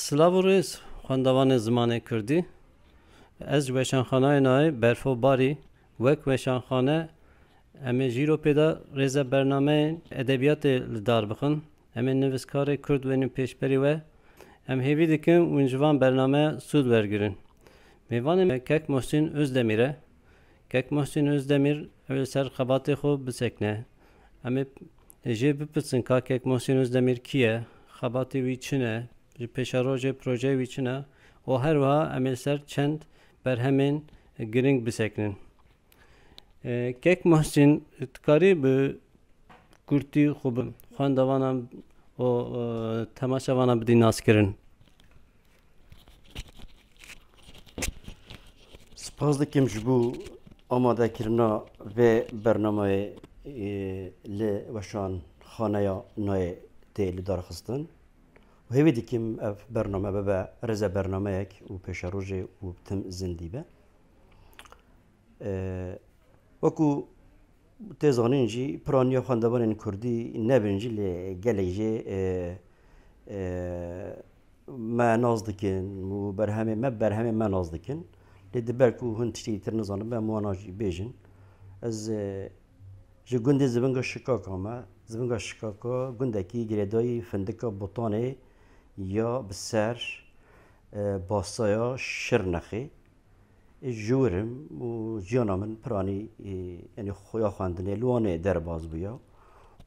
سلاوریز خواندوان زمان کردی از وشانخانه نای برفو باری وک وشانخانه امی جیرو پیدا ریز برنامه ادبیات لدار بخون امی نویسکار کرد و نیم پیشبری و ام هیوی دکم ونجوان برنامه سود ورگرین میوانم کک محسن özdemir'e کک محسن özdemir اول سر خباتی خوب بسکنه امی جی بپرسن که کک محسن özdemir کیه خباتی وی چنه پیشاروج پروژه وی چنه و هر وها امیل سر چند بر همین گرینگ بسکنن کک محسن تکاری به کرتی خوب خواندوانم و تماشاوانم بدی ناس کرن سپاس دکم جبو آماده کرنا و برنامه ل وشان خانه یا نای تیل دار خستن و هیوی دکم اف برنامه به رزا برنامه یک و پیش روزه و تم زندی به وکو تزانین جی پرانیا خواندوان کردی نبینجی لگلیجی ما نازدکن و برهمه ما برهمه ما نازدکن لدبرکو هن تشتی تر نزانم به مواناجی بیجن از جه گنده زبنگا شکاکا ما زبنگا شکاکا گنده کی گریدای فندکا بوتانه یا بسر باسایا شرنخی جورم و جانا من پرانی یعنی خویا خواندنه لوانه در باز بیا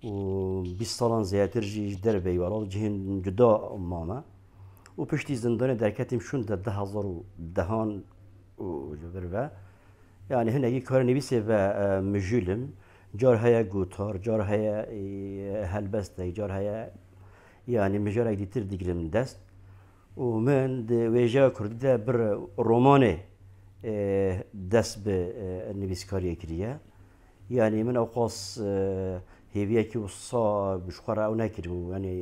و 20 سالان زیادتر جی در بیوارال جهن جدا ماما و پشتی زندان درکتیم شون در 2010 و جبروا يعني هنا كار نبيسه و مجولم جار هيا جوتار جار هيا هلبسته جار هيا يعني مجارك ديتر ديجرم دست ومن ويجا كردة بر رومانه دست بالنبيسكارية كريا يعني من أوقاس هيفيا كي وصا بشخرة أو نكرو يعني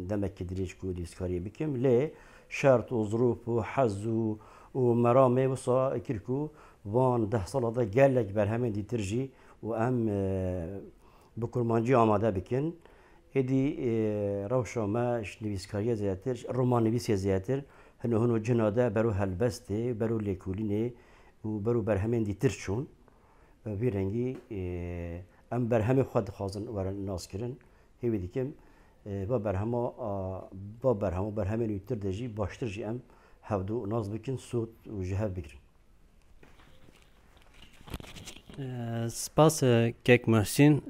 دمك كدريش كو نبيسكارية بكم ليه شرط وظروف وحظ ومرامي وصا كيركو وان 10 سال هذا قال لك برهمن دي ترجي وام بكرمانجي آماده بكن هدي روشا ما نویسکاری زیاتر رمان نویسی زیاتر هنو جناده برو هلبسته برو لیکولینه و برو برهمن دي ترشون بیرنگی ام برهم خود خازن ور ناس کرن هیوی دیکم با برهمن یتر دجی باشتر جی ام هفدو ناز بکن سود و جهاد بکرن سپاس کک محسن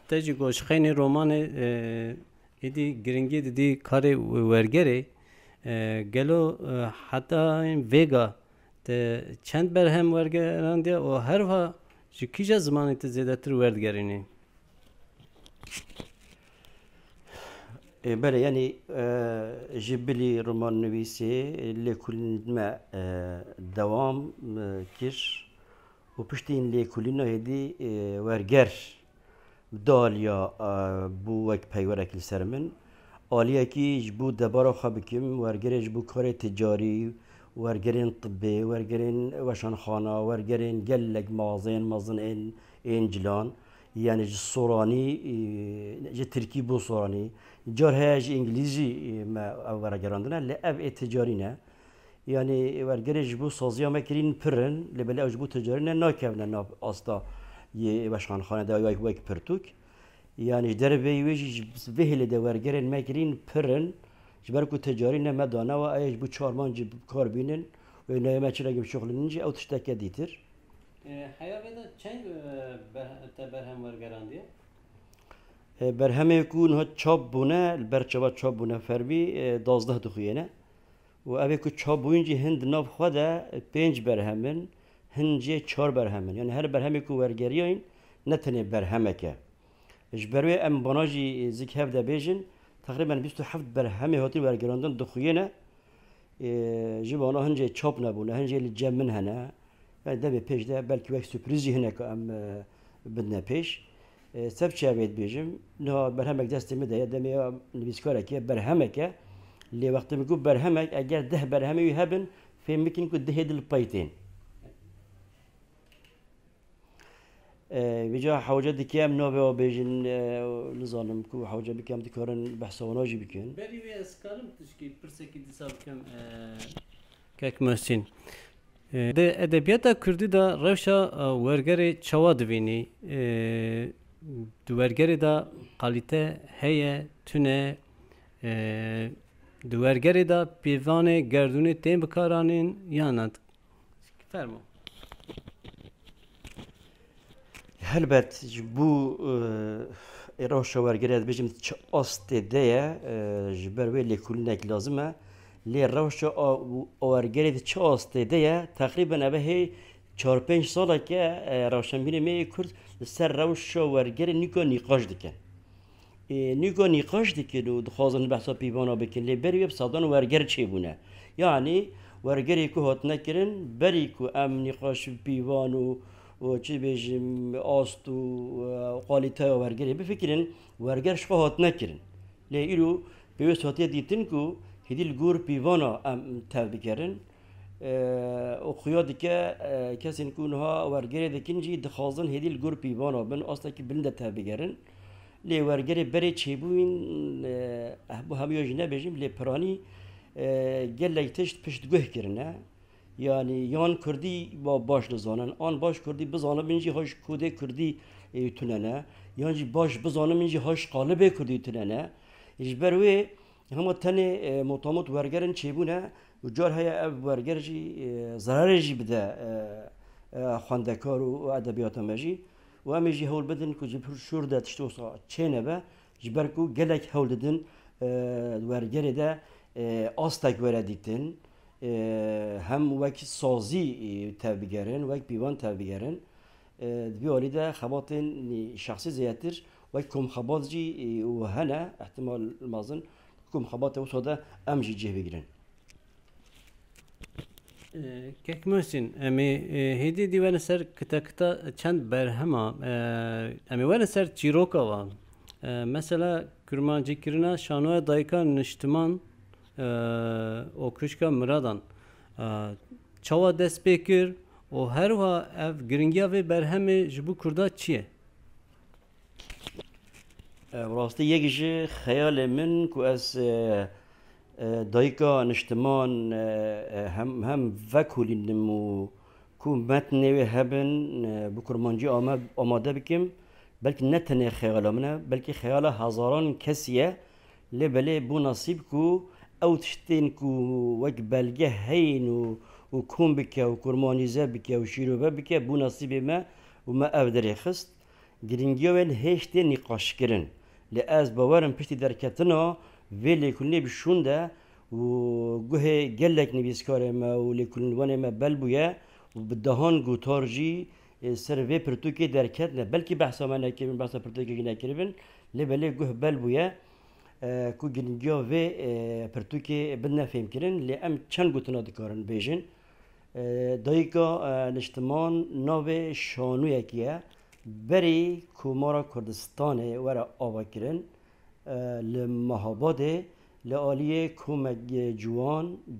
تجی گوش خیلی رومان ایدی گرینگی دی کاری ورگری گلو حتی این ویگا ته چند برهم ورگراندی و هر وا چیکیجا زمانی ته زیادتر ورگرینی بله يعني جبلي رومان نويسي اللي كل ما دوام كش وبشتين اللي كلنا هدي ورجر داليا بو وك بيورك السرمن آليا كي جبو دبارة خابكم ورجر جبو كار تجاري ورجرين طبي ورجرين وشان خانة ورجرين جلق مازن إنجلان يعني الصوراني جي تركيب صوراني جار هاج انجليزي ما ورا جراندنا لأب تجارينا يعني ورجرج بو صازيا ما كرين برن لبلا جبو تجارينا ناكبنا ناب استا يباشخان خانه دا ويك برتوك يعني دربي ويجي فهل دا ورجرن ما كرين برن جبركو تجارينا ما دانا و ايج بو چارمان جب كار بينن و نه ما چرا شغل نجي او تشتكى ديتر حیابیده چند برهم ورگراندی؟ برهمه يكون هاد چاب بونه البرچبا چاب بونه فربي 12 دخوينه و اوه که چاب بوینجی هند ناف خدا 5 برهمن هنجی 4 برهمن يعني هر برهمه که ورگریاین نتنه برهمه که اجبروی ام باناجی زیک هفته بیجن تقریبا 27 برهمه هاتی ورگراندن دخوينه جبانا هنجي چاب نبونه هنجي الجمن هنه يعني ده بيش ده بلكي وقت سürprizi هنا كأم بدنا بيش سب شابيت بيجم نه برهمك دستمه ده دمي نبيسكارك برهمك اللي وقت بيقول برهمك اگر ده برهمه يهبن في ممكن يكون ده البايتين بجا حوجه دکیم نوبه و بیجن نزانم کو حوجه بکم دکارن بحث و ناجی بکن. بری وی اسکارم تشکی پرسکی دیسا بکم کک محسن. ده ادبیات کردی دا روشا ورگری چوا دوینی دو ورگری دا قالیته هیه تونه دو ورگری دا پیوان گردونی تیم بکارانین یا ند فرمو. هلبت بو روشا ورگری دا بیجم چه است دیه جبر وی لکولنک لازمه لی روشا ورگری دا چه است دیه تقریبا اوه هی 4-5 ساله که روشنبین می کرد سر روشا ورگری نیکو نیقاش دکن نیکو نیقاش دکن و دخوازن بحثا پیوانا بکن لی بری ویب سادان ورگر چه بونه یعنی ورگری که هات نکرن بری که ام نیقاش پیوان و چی بیجم آست و قالیته ورگری بفکرن ورگرش که هات نکرن لی ایرو بیوست هاتیه دیتن که هدیل گور پیوانا ام تاو بکرن و خیالی که کسی نکونها ورگری دکنجی دخوازن هدیل گور پیوانا بن اصلا که بلنده تاو بکرن لی ورگری بری چه بوین bu hamiyoji ne bejim li pirani gelek tişt piştgüh kirine yani yan Kurdî baş dizanin an baş Kurdî bizanin min jî haş kodê Kurdî tunene yan jî baş bizanin min jî haş qalibê Kurdî tunene ji ber wê hema tenê motamot wergerin çêbûne û car heye ev werger jî zararê jî bide xwendekar û edebiyata me jî و امی جی هول بدن که جبر شور ده تشتوسا چه نبه جبر کو گلک هول دن ورگری ده آستک وردیتن هم وکی سازی تبیگرن وک بیوان تبیگرن بیالی ده خباتن شخصی زیاتر وک کم خبات جی و هنه احتمال مازن کم خبات وصاده ام جی جه بگیرن کک محسن امی هدی دیوان سر کتا چند برهما امی وان سر چیروکا وان مثلا کرمانجی کرنا شانوی دایکا نشتمان او کشکا مرادان چاوا دست بکر و هر وا اف گرینگیا و برهمی جبو کردا چیه؟ راستی یکیش خیال من که از دایکا نشتمان هم وکولینم و کو متن و هبن بکرمانجی آماده بکم بلکه نه تنه خیال منه بلکه خیال هزاران کسیه لبله بو نصیب کو او تشتین کو وک بلگه هین و کم بکه و کرمانیزه بکه و شیروبه بکه بو نصیب ما و ما او دری خست گرینگیوین هشتی نقاش کرن لأز باورم پشتی درکتنا ولی کلی بشونده و گوه گلک نویسکار ما و لیکلوان ما بل بویا و بدهان گوتارجی سر وی پرتوکی درکت نه بلکه بحثا من نکردن بحثا پرتوکی نکردن لبله گوه بل بویا کو گنجیا و پرتوکی بدنا فهم کردن لی ام چند گوتنا دکارن بیشن دایکا نشتمان ناو شانوی کیه بری کومارا کردستان ورا آوا کردن لمهاباده لآلیه کومک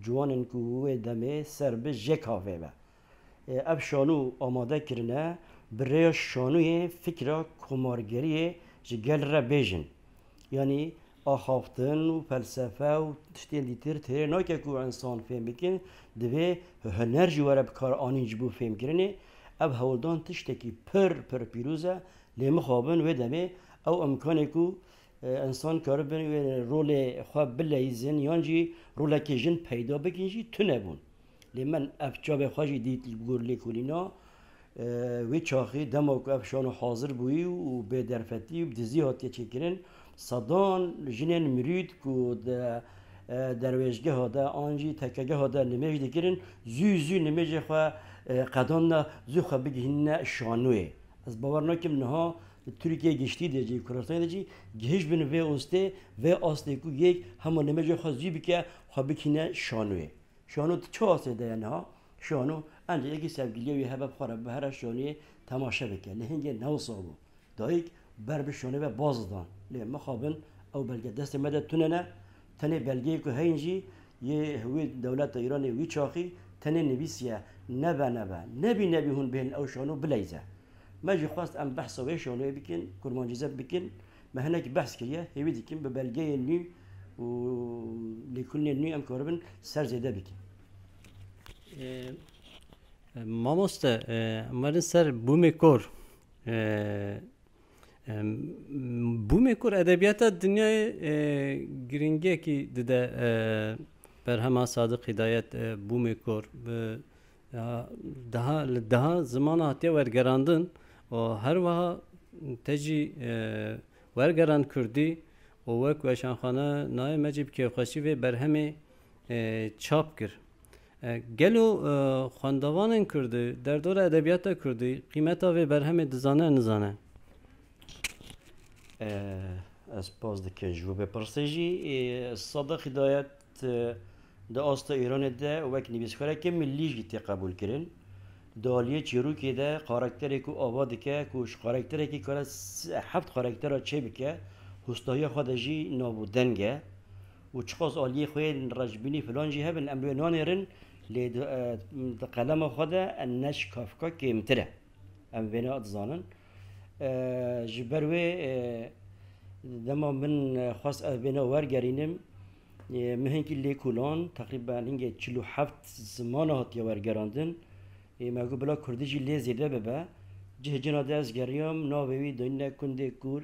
جوانن کوه دمه سر به جکاوه با اب شانو آماده کرنه برای شانوی فکر کمارگری جگل را بیجن یعنی آخافتن و فلسفه و تشتین دیتر تیره ناکه که انسان فهم بکن دوی هنر جواره بکار آنین جبو فهم کرنه اب هولدان تشتکی پر پیروزه لیمخابن و دمه او امکانه که انسان کار بین رول خواب بلایزن یانجی رول که جن پیدا بکنجی تو نبون لیمن افجاب خواهی دید بگور لیکولینا وی چاخی دما که افشان حاضر بوی و به درفتی و بدزی هاتیه چکرن صدان جنین مرید که درویشگه ها ده آنجی تکگه ها ده نمیج دکرن زو نمیج خواه قدان زو خواه بگهین شانوه از باور نکم نها Türkiye geçtiği derece, Kurdistan derece, geç bin ve uste ve aslı ku yek hamur nemece xazı bike, xabikine şanue. Şanu çoğu aslı yani ha, şanu ancak iki sevgiliye ve hebe xarab her şanuye tamaşa bike. Lehenge ne olsa bu. Dayık berbe şanu ve bazdan. Le maxabın او belge deste medet tunene, tane belgeyi ku heyinci ye hüviyet devlet İran'ı viçaki tane nevisiye nebe nebi hun behin o şanu bileyze. ما جي خواست ام بحث ويش ولا بكن كرمانجي زب بكن ما هناك بحث كليه هي بدكن ببلغيه ني و لكل ني ام كوربن سر زيده بكن ماموستا مرن سر بومکور بومکور ادبیات دنیای گرینگی کی دده برهما صادق هدایت بومکور daha zaman hatiye vergerandın o her vaha teci vergeran kurdi o vek ve şanxana nay mecib kevxaşi ve berhemi çap kir gelo xandavanın kurdi derdora edebiyata kurdi kıymeta ve berhemi dizane nizane از باز دکه جو به پرسجی صادق هدایت ده آستا ایران ده وک نویسکاره که ملیش گیتی قبول کرن دالیه چیروکی ده کاراکتری که آباد که کوش کاراکتری که کار هفت کاراکتر را چه بکه هستایی خودجی نابودنگه و چقاس آلیه خوی رجبینی فلان جی هبن امروی نانیرن لید قلم خود نش کافکا که امتره ام بنا اتزانن جبروی دما من خاص بنا ورگرینم مهنگی لیکولان تقریبا هنگه 47 زمانه هاتیه ورگراندن مگو بلا کردیجی لیزیده ببه جه جنا دست گریام ناوی دنیا کنده کور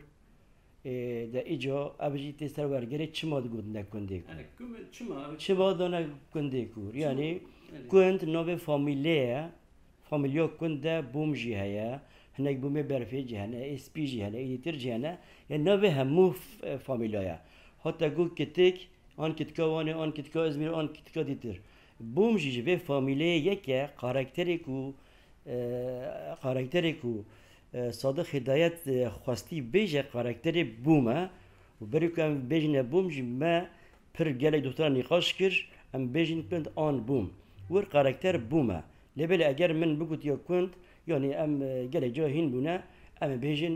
ده ایجا ابجی تستر ورگره چما دگود نکنده کور چما دانه کنده کور یعنی کند ناوی فامیلیا کنده بومجی هیا هنگ بومه برفی جهنه اسپی جهنه ایدیتر جهنه یعنی ناوی همو فامیلیا حتی گو کتک آن کتکا وانه آن کتکا ازمیر آن کتکا دیتر بوم جیجی به فامیله یکه کاراکتری کو صادق هدایت خواستی بیجه کاراکتری بومه و بری که ام بیجنه بوم جی ما پر گلی دکتر نقاش کر ام بیجن کند آن بوم ور کاراکتر بومه لبل اگر من بگوت یا کند یعنی ام گلی جا هین بونه ام بیجن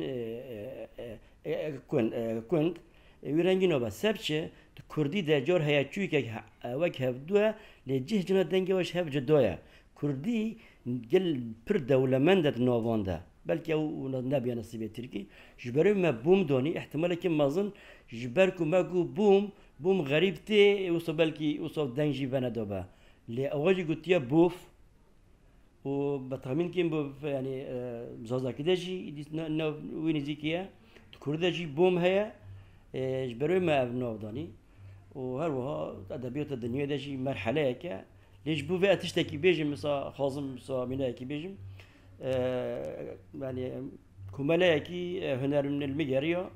کند ویرنگی نبا سبچه کردی در جار هیچوی که وقت هفدوه لجه جنا دنگه وش هف جدایه کردی گل پر دولمندت نوانده بلکه او نبیه نصیبه ترکی جبرای ما بوم دانی احتمالا که مازن جبر کو ما گو بوم غریب تی وصل بلکه وصل دنجی بنا دابه لی اواجی گوتیا بوف و بتخمین کیم بو یعنی زازا کده جی نو وینیزی کیه کرده جی بوم هیا جبروی ما ابناء دانی و هر وها ادبیات دنیا داشی مرحله که لیش بو و اتشتکی بیجم مثلا خازم مثلا مینه کی بیجم يعني كمالة کی هنر من المجارية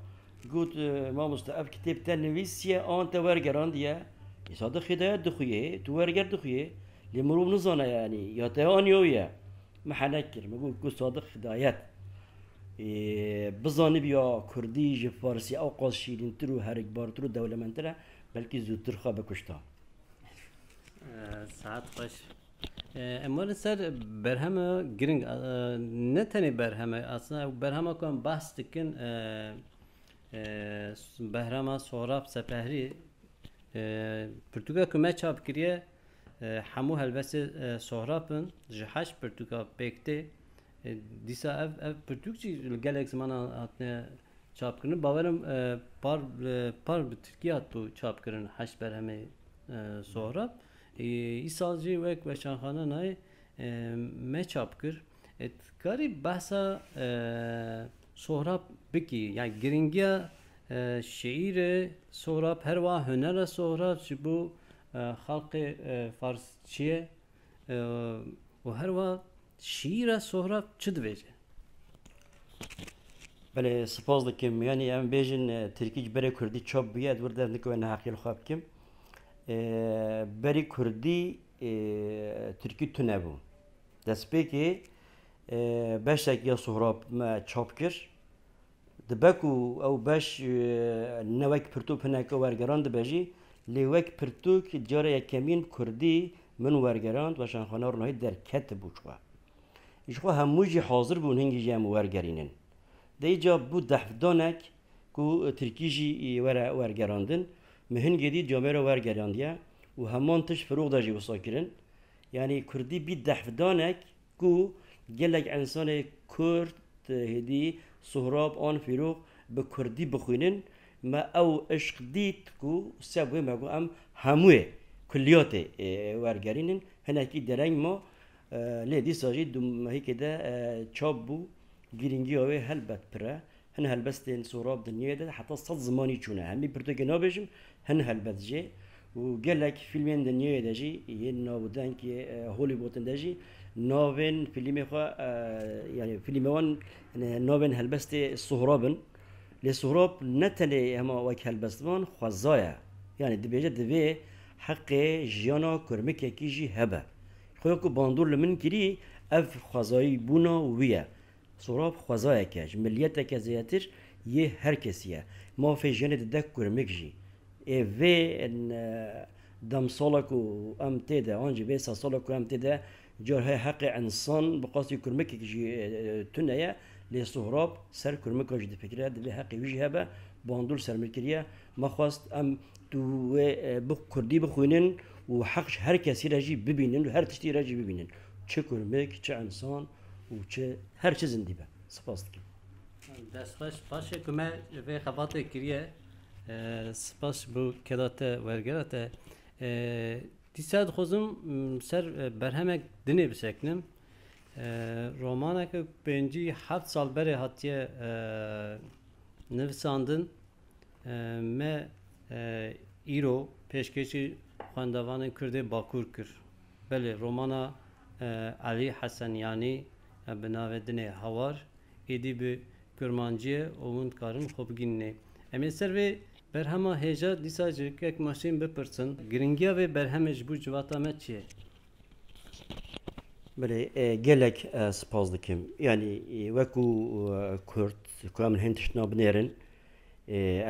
قلت ما مستعف كتاب تنويسيا أنت ورجران ديا يصادق خدايات دخيه تورجر دخيه لمروب نظنا يعني يا تهان يويا ما حنكر ما قول صادق خدايات بزاني بيا كردي فارسي أو قاشيرين ترو هرج بار ترو دولة من ترى بلكي زودتر خاب كشتا ساعت باش امال سر برهمه گرینگ نه تنی برهمه اصلا برهمه کن بحث دکن برهمه سهراب سپهری پرتوگا کمه چاپ کریه همو هلوس سهرابن جهش پرتوگا بکته دیسا اف پرتوگچی گلک زمان آتنه چاپ کنه باورم پار به ترکیه تو چاپ کرن هشت برهمه سهراب ایسالجی وک و شانخانه نای مچاپ کر کاری بحثا سهراب بکی یعنی گرینگیا شعیر سهراب هر وا هنر سهراب چبو خلق فارسیه و هر وا شعیر سهراب چه دویجه بله سپاس دکم یعنی ام بیجن ترکیج بره کردی چاپ بیاد ورده نکوه نحقیل خواب کم بری کردی ترکی تونه بو دست پی باشک یا سهراب ما چاپ کر دبکو او باش نوک پرتو پناک ورگران دبجی لیوک پرتو که جاره یکمین کردی من ورگراند و شانخانه رو در کت بوچوا ایشخوا هموجی حاضر بون هنگی جام ورگرینن دیجا بود دهفدانک کو ترکیجی ورگراندن مهن جدید جامعه رو ورگراندیه و همان تش فروغ داشتی وساکرن یعنی کردی بی دهفدانک کو گلک انسان کرد هدی سهراب آن فیروق به کردی بخوینن ما او عشق دید کو سبوی مگو ام هموه کلیات ورگرینن هنکی درنگ ما لیدی ساجی دوم هیک ده چاب بو گرینگی اوه هلبت پره هن هلبستین سهراب دنیای ده حتی صد زمانی چونه همی پرتوک نابجم هن هلبت جه و گلک فیلمین دنیای ده جی یه نابودن که هولیوودن ده جی ناوین فیلمی خوا يعني فيلم وان ناوین هلبست سهرابن لسهراب نتنه هما وک هلبستوان خوازایا يعني دبیجه دبی حق جیانا کرمک کیجی هبه خواه که باندور لمن کری اف خوازایی بونا ویه سهراب خوازایا کج ملیت که زیاتر یه هر کسیه ما فی جنه دک کرمک جی و دم سالک و ام تیده آنجی به سالک و ام تیده جار های حق انسان بقاسی کرمک کیجی تنیه لسهراب سر کرمک جدی فکره دبی حق ویجی هبه باندور سر ملکریه ما خواست ام تو بخ کردی بخوینن و حقش هر کسی راجی ببینن و هر تشتی راجی ببینن چه کرمک چه انسان و چه هر چه زندی به سپاس دکیم دستخوش باشه که من به خبات کریه سپاس بو کداته ورگراته دیساد خوزم سر برهمک دنی بسکنم رومانه که 5-7 سال بره هاتیه نویساندن me ایرو پیشکشی خواندوان کرده باکور کر بله رومانا علی حسنیانی به نام دنه هوار ایدی به کرمانجیه اون کارن خوب گینه امی سر و برهما هجا دیسا جک ماشین بپرسن گرینگیا و برهمش بو جواتا ما چیه بله گلک سپاس دکیم یعنی وکو کرد کامل هندش نابنیرن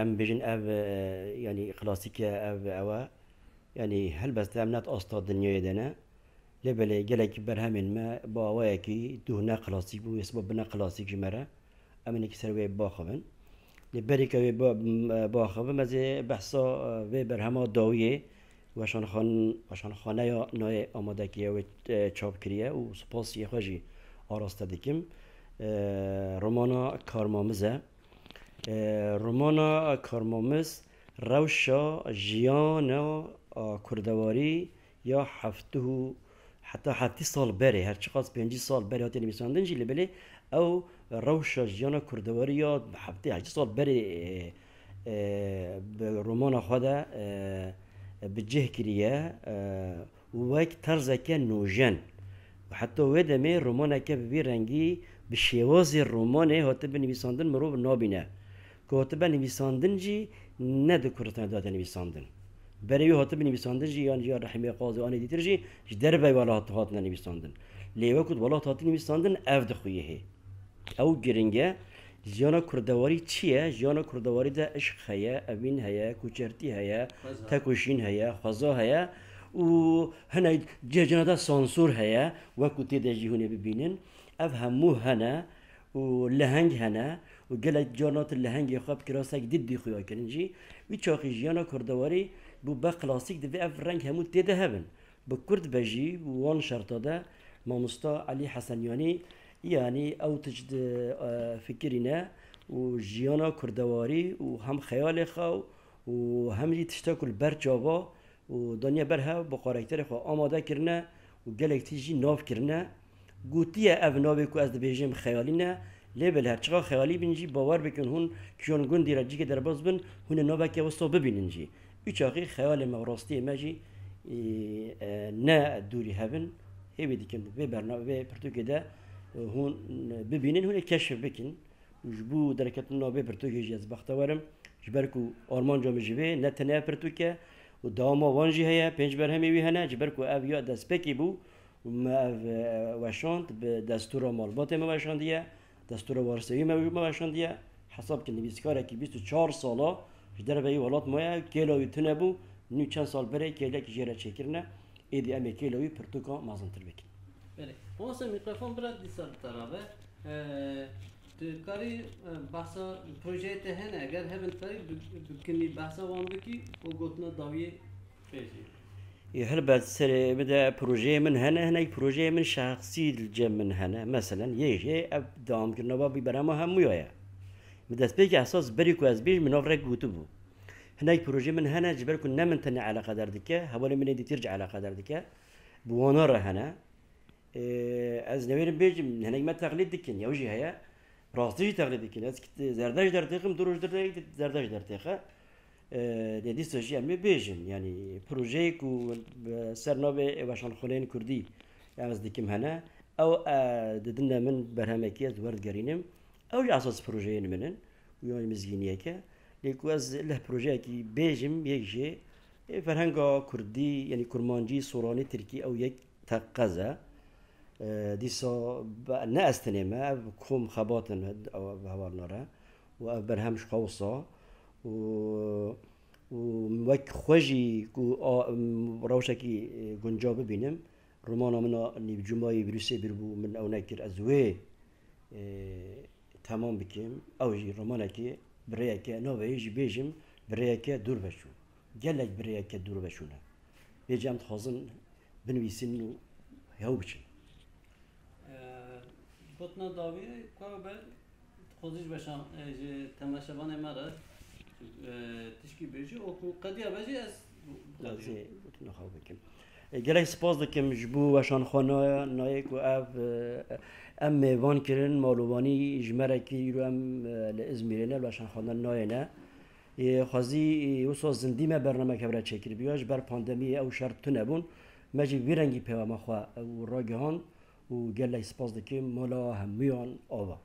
ام بيجن اف يعني كلاسيكيا اف اوا يعني هل بس امنات استا الدنيا دنا لبلي جلك برهمن ما باواكي دونا كلاسيك بو يسبب بنا كلاسيك جمره امنك سروي باخبن لبريكا باخبن مزه بحثا و برهما داويه وشان خانه یا نای آماده کیه و چاپ کریه و سپاس یه خوشی آراسته دکیم رومانا کارمامزه رومانا کارمامز روشا جیانا کردواری یا حتی 7 سال بره هر چقدر 5 سال بره هاتی نمیساندن جیلی بله او روشا جیانا کردواری یا 7 سال بره رومانا خدا بجه کریه و وک طرزکه نوجن و حتی ودمه رومانه که ببی رنگی به شواز رومانه هاتی بنویساندن مرو نابینه که هاتی بنویساندن جی نه دکورتن داده نویساندن برای هاتی بنویساندن جی یا رحمه قاضی آنه دیتر جی دربای والا هاتی نویساندن لیوه کد والا هاتی نویساندن اف دخویه او گرنگه جیانا کردواری چیه؟ جیانا کردواری ده عشق هیا، امین هیا، کوچرتی هیا، تکوشین هیا، خزا هیا و هنای جیانا ده سانسور هیا و کوتی ده جیهونه ببینن اف همو هنه و لهنگ هنه و گله جانات لهنگ خواب کراسک دیدی خویا کننجی وی چاقی جیانا کردواری بو با کلاسیک ده اف رنگ همو تیده هبن با کرد بجی وان شرطه ده مامستا علی حسنیانی يعني او تجد فكرنا وجيانا كردواري وهم خيال خو وهم اللي تشتاكل برجابا ودنيا برها بقاركتر خو آماده كرنا وجلك تيجي ناف كرنا قوتيه اف نابكو از بيجيم خيالنا لبل هرچقا خيالي بنجي باور بكن هون كيون گوندي رجي که درباز بن هون نابك وسطو ببيننجي اچاقي خيال ما راستي ماجي نا دوري هبن هي بديكم به برنامه پرتوكي ده هون ببینن هون کشف بکن جبو درکت نابه پرتوکی از بختوارم جبرکو آرمان جام جبه نه تنها پرتوکه و داما وانجی هیا 5 برهمی وی هنه جبرکو او یا دست پکی بو ما او وشاند به دستور مالبات ما وشاندیه دستور وارسوی ما وشاندیه حساب کنی بیسکاره که 24 سالا جدر به ولات مایا کیلوی تنه بو نو چند سال بره کیلا کی جره چکرنه ایدی امی کیلوی پرتوکا مازنتر بکن بله اونسا میکروفون برات دیسان ترابه کاری بحثا پروژه هنه اگر هفن کاری بکنی بحثا وان بکی و گوتنا داویه پیشی هلبت سر بدا بروجي من هنا بروجي من شخصي الجم من هنا مثلا يجي اب دام كنا بابي برامو هم ويايا بدأت بيجي اساس بري كواز بيج من افرق وتبو هناك بروجي من هنا جبركم نمن تني على قدر دكا هبول من دي ترجع على قدر دكا بونر هنا از نوير بيج من هناك ما تقليد دكين يوجي هيا راستي تقليد دكين از زرداج در تقم دروج در زرداج در تقه dedi sözcüğüm bejim yani proje ku sernave başan xulên Kurdî yalnız dikim hene ew didin min berhemekiyet werdgerînim ew asas projeyên min in yan mizgîniyeke lê ku ez leh projeyekî bêjim yek jê ferhenga Kurdî yani Kurmancî Soranî Tirkî ew yek teqeze dîsa ne ez tenê me ev kom xebatin hevalnare û ev berhem ji qewsa وەک خۆشی ڕەوشێکی گونجاو ببینم ڕۆمانە منە نیبجومایی ویروسێ بیربوو من ئەو نەکرد ئە زوێ تەمام بکەم ئەوژی ڕۆمانێکی برەیەکە ناوەیەژی بێژم برەیەکە دوور بەشوو gelek bireyeke دوور بەشوونە بێجام دixwazin binivîsin û hew biçin Gotna davî ka be xwezî ji beşan ji temaşevanê me re tişkî bêjî û ku qediya bêjî ez nexwe bikim gelek spas dikim ji bo weşanxanaya nayê ku ev em mêvan kirin malûvanî ji merekî îro em li İzmîrê ne weşanxana nayê ne xwezî wisa zindî me bernamek hevre çêkiribiya ji ber pandemiyê ew şer tune bûn me jî vî rengî peyama xwe ew ragihand û gelek spas dikim mala hemûyan ava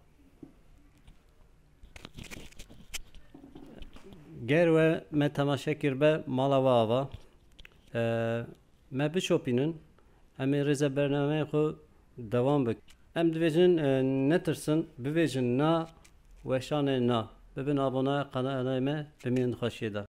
ger we me temaşe kirbe mala we ava me bişopînin em ê rêze bernameyê xwe dewam bikin em dibêjin netirsin bibêjin na weşanê na bibin abonaya qenayê me bimînin xweşiyê de